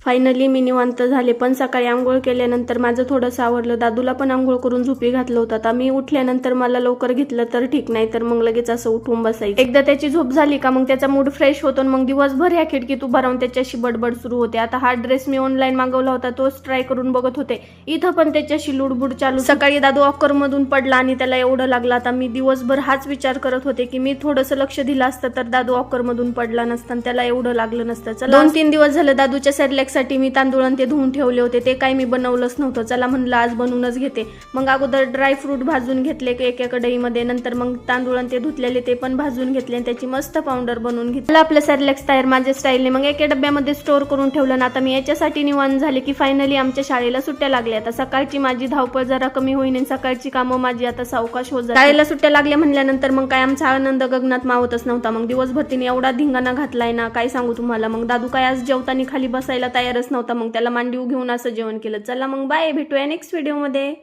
Finally मी निवांत झाले, पण सकाळी आंघोळ केल्यानंतर माझं थोडंसं आवरलं. दादूला पण आंघोळ करून झोपी घातलं होतं. आता मी उठल्यानंतर मला लवकर घेतलं तर ठीक, नाही तर मग लगेच असं उठून बसायचं. एकदा त्याची झोप झाली का मग त्याचा मूड फ्रेश होतो. मग दिवसभर ह्या खिडकीत उभा राहून त्याच्याशी बडबड सुरू होते. आता हा ड्रेस मी ऑनलाईन मागवला होता, तोच ट्राय करून बघत होते. इथं पण त्याच्याशी लुडबुड चालू. सकाळी दादू वॉकर मधून पडला आणि त्याला एवढं लागलं. आता मी दिवसभर हाच विचार करत होते की मी थोडंसं लक्ष दिलं असतं तर दादू वॉकर मधून पडला नसता, त्याला एवढं लागलं नसतं. 2-3 दिवस झालं दादूच्या सेरेलॅक्ससाठी मी तांदूळ ते धुवून ठेवले होते, ते काही मी बनवलंच नव्हतं. चला म्हणलं आज बनवूनच घेते. मग अगोदर ड्रायफ्रूट भाजून घेतले एका कढईमध्ये, नंतर मग तांदूळ ते धुतलेले ते पण भाजून घेतले, त्याची मस्त पावडर बनवून घेतली. आपलं सेरेलॅक्स तयार माझ्या स्टाईलने. मग एका डब्यामध्ये स्टोअर करून ठेवलं ना. आता मी याच्यासाठी निवांत झाले की फायनली आमच्या शाळेला सुट्ट्या लागल्या. आता सकाळची माझी धावपळ जरा कमी होईन, सकाळची कामं माझी आता सावकाश होत जातील. शाळेला सुट्ट्या लागल्या म्हणल्यानंतर मग काय आमचा आनंद गगनात मावतच नव्हता. मग दिवसभर तिने एवढा धिंगाणा घातलाय ना, काय सांगू तुम्हाला. मग दादू काय आज जेवताना खाली बसायला तयारच नव्हता. मग त्याला मांडीव घेऊन असं जेवण केलं. चला मग बाय, भेटूया नेक्स्ट व्हिडिओ मध्ये.